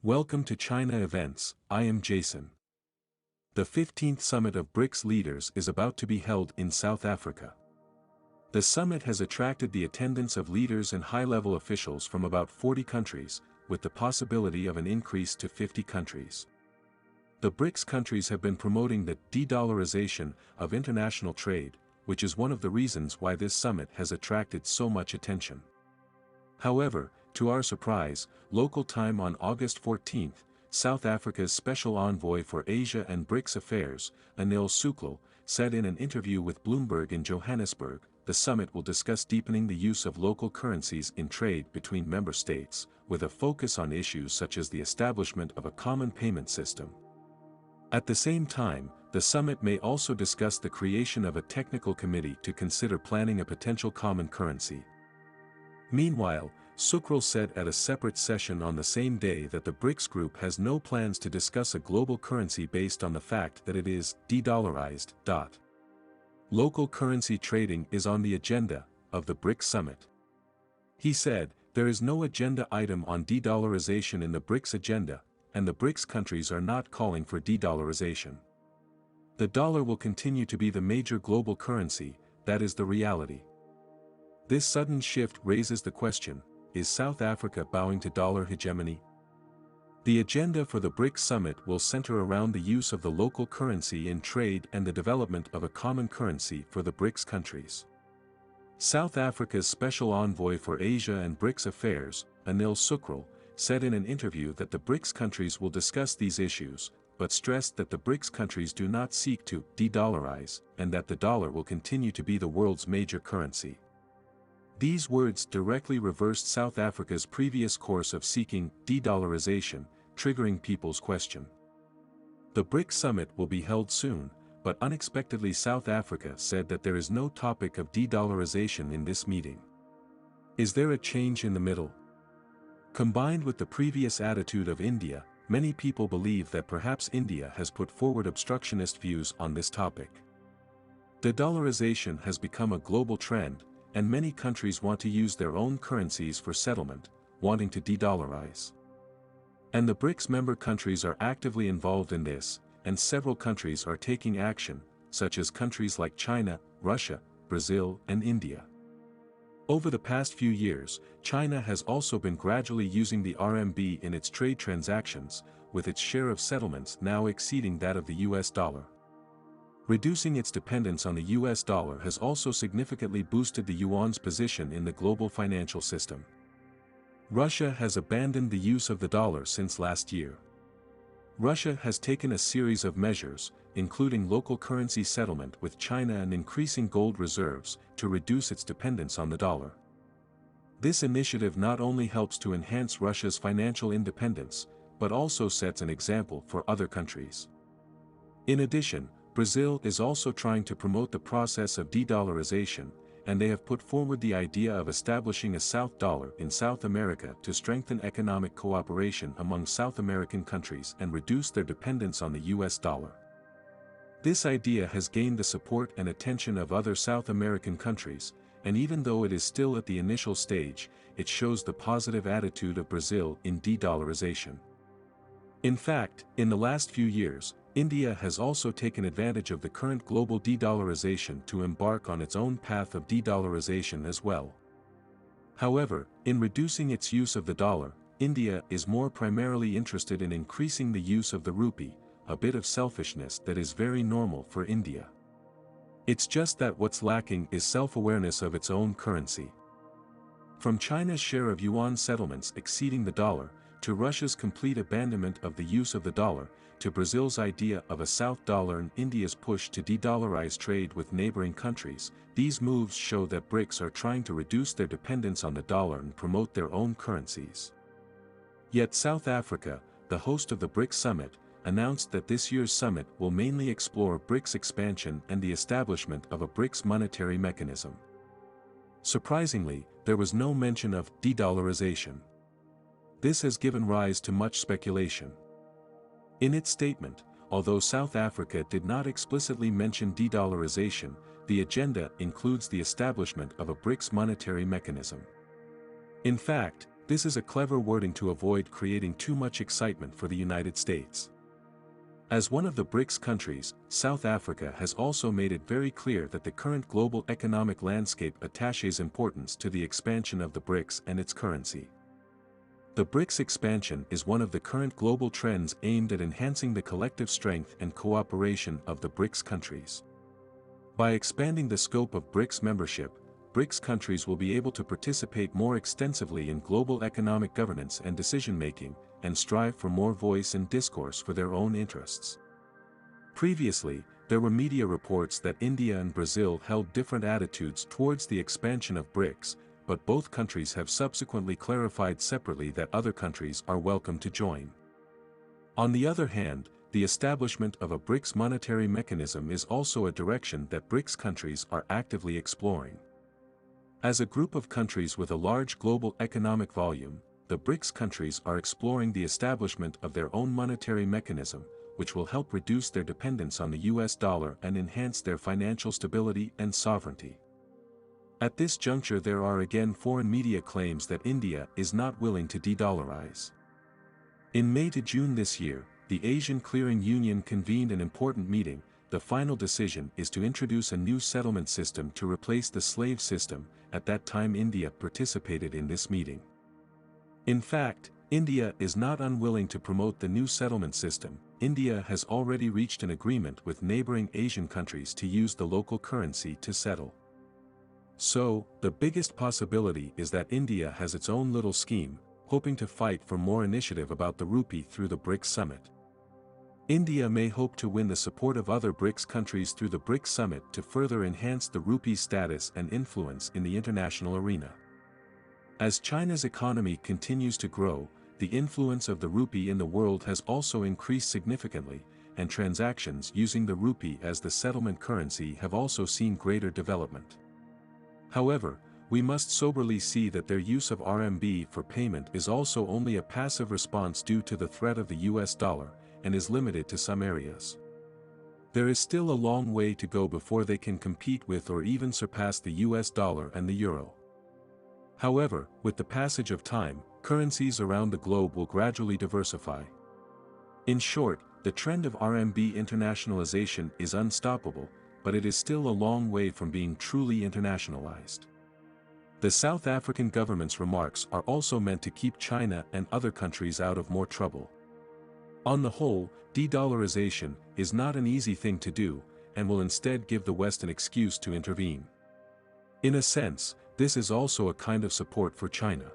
Welcome to China Events, I am Jason. The 15th Summit of BRICS leaders is about to be held in South Africa. The summit has attracted the attendance of leaders and high-level officials from about 40 countries, with the possibility of an increase to 50 countries. The BRICS countries have been promoting the de-dollarization of international trade, which is one of the reasons why this summit has attracted so much attention. However, to our surprise, local time on August 14, South Africa's Special Envoy for Asia and BRICS Affairs, Anil Sooklal, said in an interview with Bloomberg in Johannesburg, the summit will discuss deepening the use of local currencies in trade between member states, with a focus on issues such as the establishment of a common payment system. At the same time, the summit may also discuss the creation of a technical committee to consider planning a potential common currency. Meanwhile, Sooklal said at a separate session on the same day that the BRICS group has no plans to discuss a global currency based on the fact that it is de-dollarized. Local currency trading is on the agenda of the BRICS summit. He said, there is no agenda item on de-dollarization in the BRICS agenda, and the BRICS countries are not calling for de-dollarization. The dollar will continue to be the major global currency, that is the reality. This sudden shift raises the question, is South Africa bowing to dollar hegemony? The agenda for the BRICS summit will center around the use of the local currency in trade and the development of a common currency for the BRICS countries. South Africa's Special Envoy for Asia and BRICS Affairs, Anil Sooklal, said in an interview that the BRICS countries will discuss these issues, but stressed that the BRICS countries do not seek to de-dollarize, and that the dollar will continue to be the world's major currency. These words directly reversed South Africa's previous course of seeking de-dollarization, triggering people's question. The BRICS summit will be held soon, but unexpectedly South Africa said that there is no topic of de-dollarization in this meeting. Is there a change in the middle? Combined with the previous attitude of India, many people believe that perhaps India has put forward obstructionist views on this topic. De-dollarization has become a global trend, and many countries want to use their own currencies for settlement, wanting to de-dollarize. And the BRICS member countries are actively involved in this, and several countries are taking action, such as countries like China, Russia, Brazil, and India. Over the past few years, China has also been gradually using the RMB in its trade transactions, with its share of settlements now exceeding that of the US dollar. Reducing its dependence on the US dollar has also significantly boosted the yuan's position in the global financial system. Russia has abandoned the use of the dollar since last year. Russia has taken a series of measures, including local currency settlement with China and increasing gold reserves, to reduce its dependence on the dollar. This initiative not only helps to enhance Russia's financial independence, but also sets an example for other countries. In addition, Brazil is also trying to promote the process of de-dollarization, and they have put forward the idea of establishing a South dollar in South America to strengthen economic cooperation among South American countries and reduce their dependence on the US dollar. This idea has gained the support and attention of other South American countries, and even though it is still at the initial stage, it shows the positive attitude of Brazil in de-dollarization. In fact, in the last few years, India has also taken advantage of the current global de-dollarization to embark on its own path of de-dollarization as well. However, in reducing its use of the dollar, India is more primarily interested in increasing the use of the rupee, a bit of selfishness that is very normal for India. It's just that what's lacking is self-awareness of its own currency. From China's share of yuan settlements exceeding the dollar, to Russia's complete abandonment of the use of the dollar, to Brazil's idea of a South dollar and India's push to de-dollarize trade with neighboring countries, these moves show that BRICS are trying to reduce their dependence on the dollar and promote their own currencies. Yet South Africa, the host of the BRICS summit, announced that this year's summit will mainly explore BRICS expansion and the establishment of a BRICS monetary mechanism. Surprisingly, there was no mention of de-dollarization. This has given rise to much speculation. In its statement, although South Africa did not explicitly mention de-dollarization, the agenda includes the establishment of a BRICS monetary mechanism. In fact, this is a clever wording to avoid creating too much excitement for the United States. As one of the BRICS countries, South Africa has also made it very clear that the current global economic landscape attaches importance to the expansion of the BRICS and its currency. The BRICS expansion is one of the current global trends aimed at enhancing the collective strength and cooperation of the BRICS countries. By expanding the scope of BRICS membership, BRICS countries will be able to participate more extensively in global economic governance and decision-making, and strive for more voice and discourse for their own interests. Previously, there were media reports that India and Brazil held different attitudes towards the expansion of BRICS, but both countries have subsequently clarified separately that other countries are welcome to join. On the other hand, the establishment of a BRICS monetary mechanism is also a direction that BRICS countries are actively exploring. As a group of countries with a large global economic volume, the BRICS countries are exploring the establishment of their own monetary mechanism, which will help reduce their dependence on the US dollar and enhance their financial stability and sovereignty. At this juncture there are again foreign media claims that India is not willing to de-dollarize. In May to June this year, the Asian Clearing Union convened an important meeting. The final decision is to introduce a new settlement system to replace the slave system. At that time India participated in this meeting. In fact, India is not unwilling to promote the new settlement system. India has already reached an agreement with neighboring Asian countries to use the local currency to settle. So, the biggest possibility is that India has its own little scheme, hoping to fight for more initiative about the rupee through the BRICS summit. India may hope to win the support of other BRICS countries through the BRICS summit to further enhance the rupee's status and influence in the international arena. As China's economy continues to grow, the influence of the rupee in the world has also increased significantly, and transactions using the rupee as the settlement currency have also seen greater development. However, we must soberly see that their use of RMB for payment is also only a passive response due to the threat of the US dollar, and is limited to some areas. There is still a long way to go before they can compete with or even surpass the US dollar and the euro. However, with the passage of time, currencies around the globe will gradually diversify. In short, the trend of RMB internationalization is unstoppable, but it is still a long way from being truly internationalized. The South African government's remarks are also meant to keep China and other countries out of more trouble. On the whole, de-dollarization is not an easy thing to do, and will instead give the West an excuse to intervene. In a sense, this is also a kind of support for China.